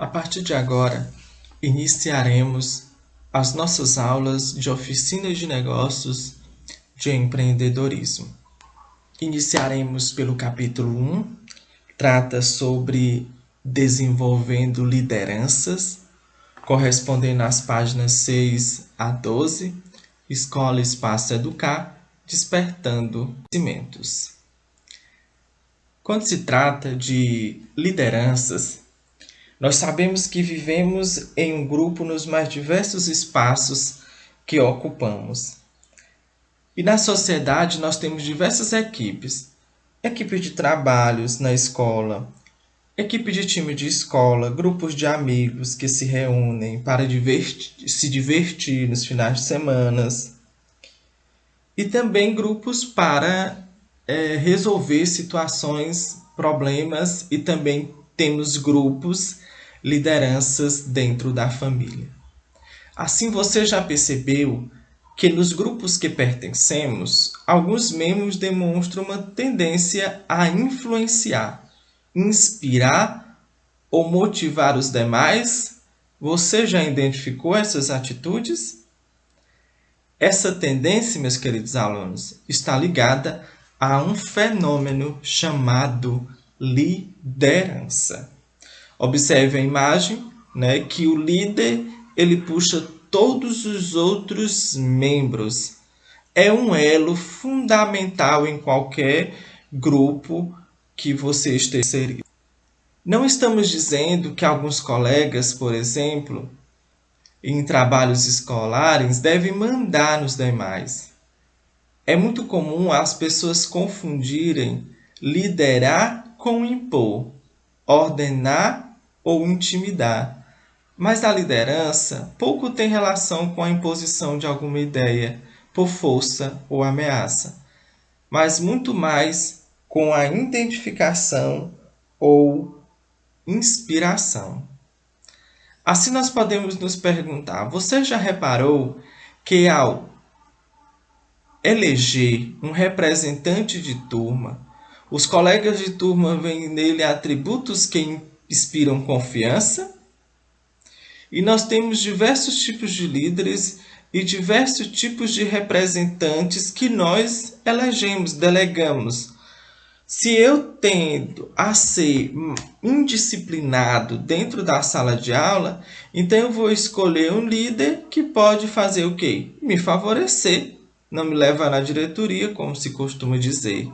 A partir de agora, iniciaremos as nossas aulas de oficinas de negócios de empreendedorismo. Iniciaremos pelo capítulo 1, trata sobre desenvolvendo lideranças, correspondendo às páginas 6 a 12, Escola Espaço Educar, despertando conhecimentos. Quando se trata de lideranças, nós sabemos que vivemos em um grupo nos mais diversos espaços que ocupamos. E na sociedade nós temos diversas equipes. Equipe de trabalhos na escola, equipe de time de escola, grupos de amigos que se reúnem para se divertir nos finais de semana. E também grupos para resolver situações, problemas, e também temos grupos, lideranças dentro da família. Assim, você já percebeu que nos grupos que pertencemos, alguns membros demonstram uma tendência a influenciar, inspirar ou motivar os demais? Você já identificou essas atitudes? Essa tendência, meus queridos alunos, está ligada a um fenômeno chamado liderança. Observe a imagem, que o líder ele puxa todos os outros membros. É um elo fundamental em qualquer grupo que você esteja inserido. Não estamos dizendo que alguns colegas, por exemplo, em trabalhos escolares, devem mandar nos demais. É muito comum as pessoas confundirem liderar com impor, ordenar ou intimidar. Mas a liderança pouco tem relação com a imposição de alguma ideia por força ou ameaça, mas muito mais com a identificação ou inspiração. Assim nós podemos nos perguntar: você já reparou que ao eleger um representante de turma, os colegas de turma veem nele atributos que inspiram confiança? E nós temos diversos tipos de líderes e diversos tipos de representantes que nós elegemos, delegamos. Se eu tendo a ser indisciplinado dentro da sala de aula, então eu vou escolher um líder que pode fazer o quê? Me favorecer, não me levar na diretoria, como se costuma dizer.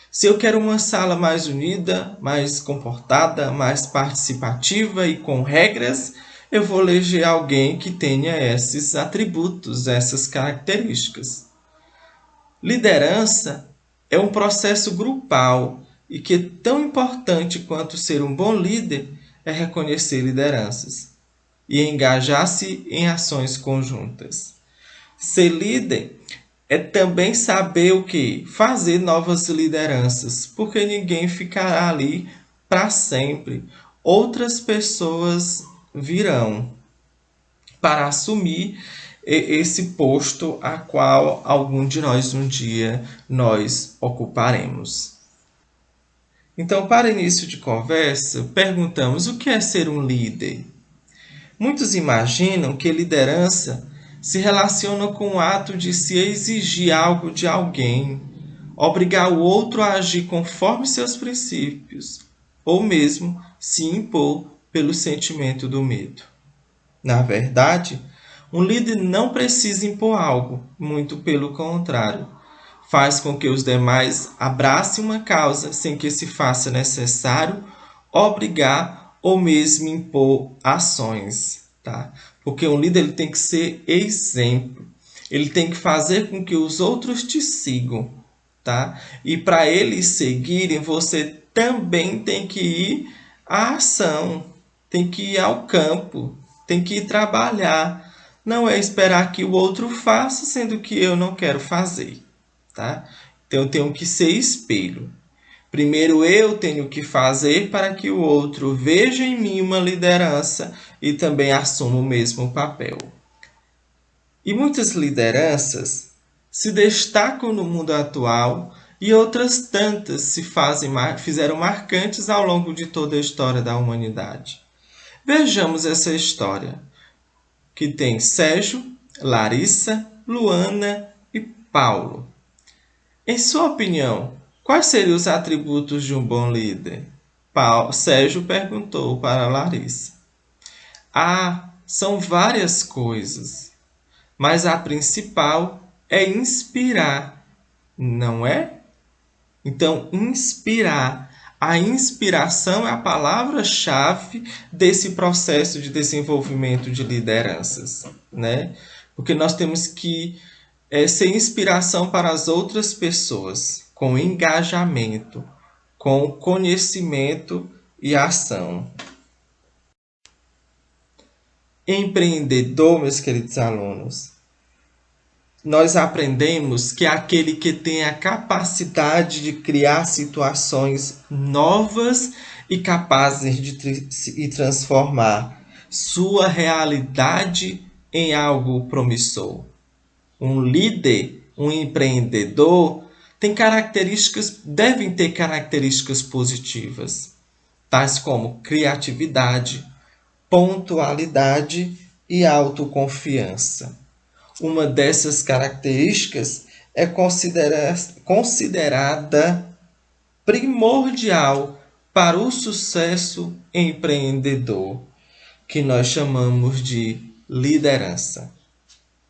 Se eu quero uma sala mais unida, mais comportada, mais participativa e com regras, eu vou eleger alguém que tenha esses atributos, essas características. Liderança é um processo grupal e que é tão importante quanto ser um bom líder é reconhecer lideranças e engajar-se em ações conjuntas. Ser líder é também saber o que? Fazer novas lideranças, porque ninguém ficará ali para sempre. Outras pessoas virão para assumir esse posto a qual algum de nós um dia nós ocuparemos. Então, para início de conversa, perguntamos: o que é ser um líder? Muitos imaginam que liderança se relaciona com o ato de se exigir algo de alguém, obrigar o outro a agir conforme seus princípios, ou mesmo se impor pelo sentimento do medo. Na verdade, um líder não precisa impor algo, muito pelo contrário. Faz com que os demais abracem uma causa sem que se faça necessário obrigar ou mesmo impor ações. Tá? Porque um líder ele tem que ser exemplo. Ele tem que fazer com que os outros te sigam. Tá? E para eles seguirem, você também tem que ir à ação, tem que ir ao campo, tem que ir trabalhar. Não é esperar que o outro faça, sendo que eu não quero fazer. Tá? Então eu tenho que ser espelho. Primeiro eu tenho que fazer para que o outro veja em mim uma liderança e também assuma o mesmo papel. E muitas lideranças se destacam no mundo atual e outras tantas fizeram marcantes ao longo de toda a história da humanidade. Vejamos essa história, que tem Sérgio, Larissa, Luana e Paulo. Em sua opinião, quais seriam os atributos de um bom líder? Sérgio perguntou para Larissa. São várias coisas, mas a principal é inspirar, não é? Então, inspirar. A inspiração é a palavra-chave desse processo de desenvolvimento de lideranças, né? Porque nós temos que ser inspiração para as outras pessoas, com engajamento, com conhecimento e ação. Empreendedor, meus queridos alunos, nós aprendemos que é aquele que tem a capacidade de criar situações novas e capazes de transformar sua realidade em algo promissor. Um líder, um empreendedor, devem ter características positivas, tais como criatividade, pontualidade e autoconfiança. Uma dessas características é considerada primordial para o sucesso empreendedor, que nós chamamos de liderança.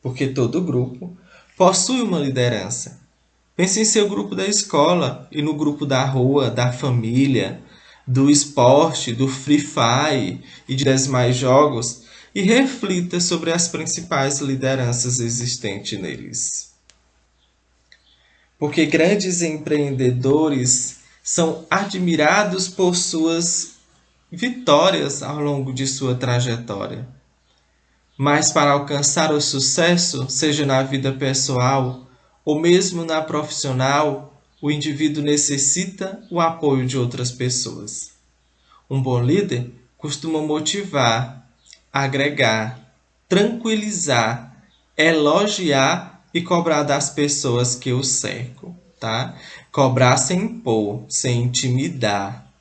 Porque todo grupo possui uma liderança. Pense em seu grupo da escola e no grupo da rua, da família, do esporte, do Free Fire e de demais jogos, e reflita sobre as principais lideranças existentes neles. Porque grandes empreendedores são admirados por suas vitórias ao longo de sua trajetória. Mas para alcançar o sucesso, seja na vida pessoal ou mesmo na profissional, o indivíduo necessita o apoio de outras pessoas. Um bom líder costuma motivar, agregar, tranquilizar, elogiar e cobrar das pessoas que o cercam, tá? Cobrar sem impor, sem intimidar.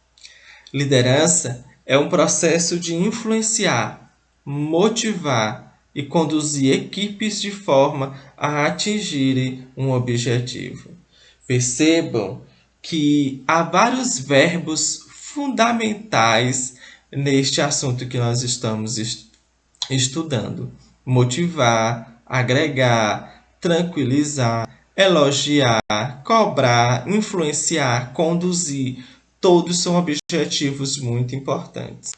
Liderança é um processo de influenciar, motivar e conduzir equipes de forma a atingirem um objetivo. Percebam que há vários verbos fundamentais neste assunto que nós estamos estudando: motivar, agregar, tranquilizar, elogiar, cobrar, influenciar, conduzir. Todos são objetivos muito importantes.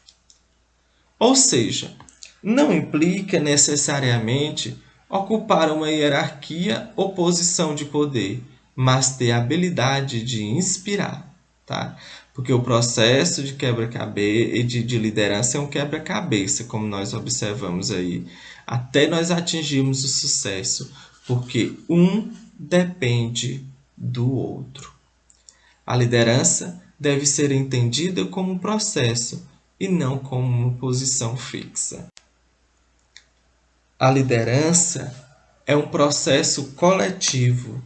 Ou seja, não implica necessariamente ocupar uma hierarquia ou posição de poder, mas ter a habilidade de inspirar, tá? Porque o processo de de liderança é um quebra-cabeça, como nós observamos aí, até nós atingirmos o sucesso, porque um depende do outro. A liderança deve ser entendida como um processo e não como uma posição fixa. A liderança é um processo coletivo.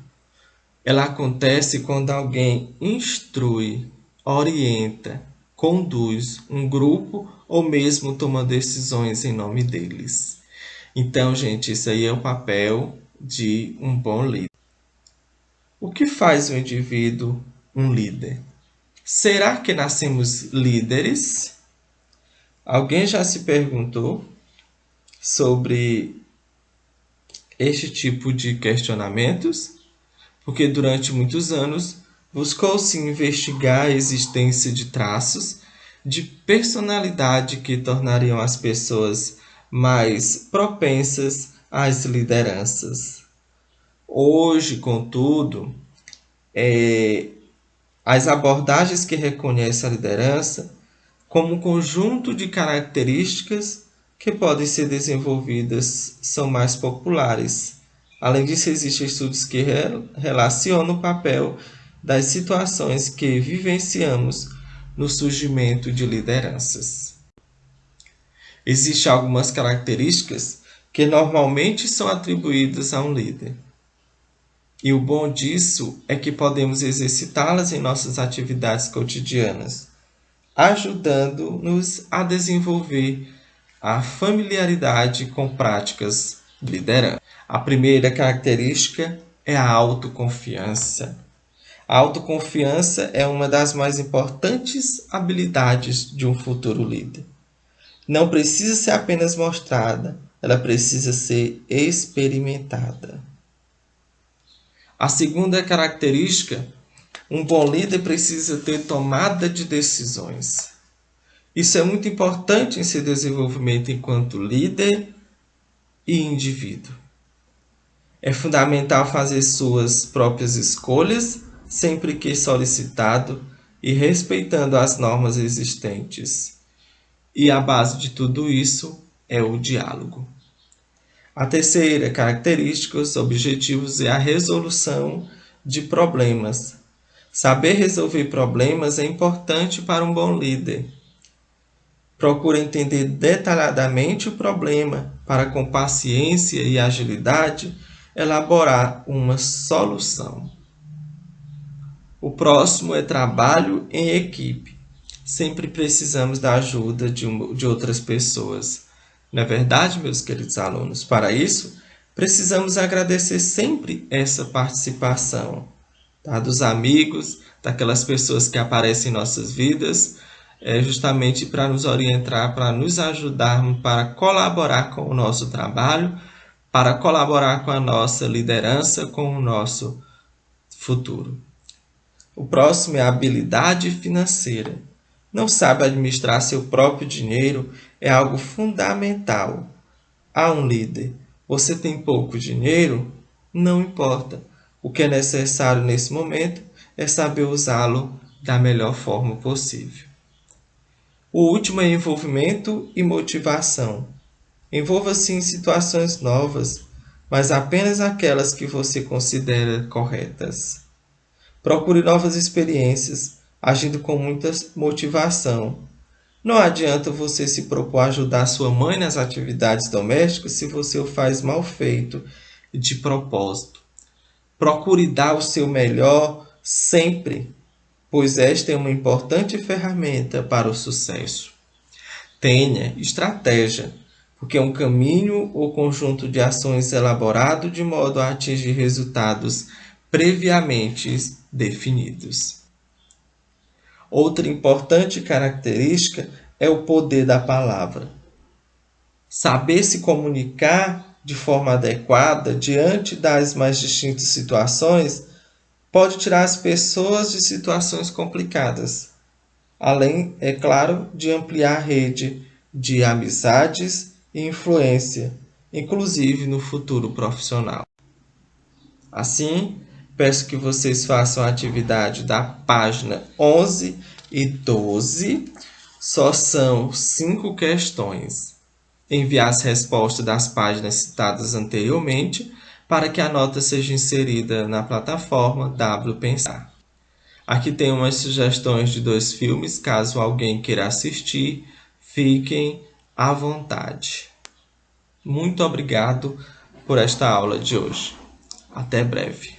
Ela acontece quando alguém instrui, orienta, conduz um grupo ou mesmo toma decisões em nome deles. Então, gente, isso aí é o papel de um bom líder. O que faz o indivíduo um líder? Será que nascemos líderes? Alguém já se perguntou sobre este tipo de questionamentos? Porque durante muitos anos buscou-se investigar a existência de traços de personalidade que tornariam as pessoas mais propensas às lideranças. Hoje, contudo, as abordagens que reconhecem a liderança como um conjunto de características que podem ser desenvolvidas são mais populares. Além disso, existem estudos que relacionam o papel das situações que vivenciamos no surgimento de lideranças. Existem algumas características que normalmente são atribuídas a um líder. E o bom disso é que podemos exercitá-las em nossas atividades cotidianas. ajudando-nos a desenvolver a familiaridade com práticas de liderança. A primeira característica é a autoconfiança. A autoconfiança é uma das mais importantes habilidades de um futuro líder. Não precisa ser apenas mostrada, ela precisa ser experimentada. A segunda característica, um bom líder precisa ter tomada de decisões. Isso é muito importante em seu desenvolvimento enquanto líder e indivíduo. É fundamental fazer suas próprias escolhas, sempre que solicitado e respeitando as normas existentes. E a base de tudo isso é o diálogo. A terceira característica, os objetivos, é a resolução de problemas. Saber resolver problemas é importante para um bom líder. Procura entender detalhadamente o problema para, com paciência e agilidade, elaborar uma solução. O próximo é trabalho em equipe. Sempre precisamos da ajuda de outras pessoas. Não é verdade, meus queridos alunos? Para isso, precisamos agradecer sempre essa participação, tá? Dos amigos, daquelas pessoas que aparecem em nossas vidas, justamente para nos orientar, para nos ajudar, para colaborar com o nosso trabalho, para colaborar com a nossa liderança, com o nosso futuro. O próximo é a habilidade financeira. Não sabe administrar seu próprio dinheiro é algo fundamental a um líder. Você tem pouco dinheiro? Não importa. O que é necessário nesse momento é saber usá-lo da melhor forma possível. O último é envolvimento e motivação. Envolva-se em situações novas, mas apenas aquelas que você considera corretas. Procure novas experiências, agindo com muita motivação. Não adianta você se propor a ajudar sua mãe nas atividades domésticas se você o faz mal feito e de propósito. Procure dar o seu melhor sempre, pois esta é uma importante ferramenta para o sucesso. Tenha estratégia, porque é um caminho ou conjunto de ações elaborado de modo a atingir resultados previamente definidos. Outra importante característica é o poder da palavra. Saber se comunicar de forma adequada diante das mais distintas situações pode tirar as pessoas de situações complicadas, além, é claro, de ampliar a rede de amizades e influência, inclusive no futuro profissional. Assim, peço que vocês façam a atividade da página 11 e 12. Só são 5 questões. Enviar as respostas das páginas citadas anteriormente para que a nota seja inserida na plataforma WPensar. Aqui tem umas sugestões de 2 filmes, caso alguém queira assistir, fiquem à vontade. Muito obrigado por esta aula de hoje. Até breve.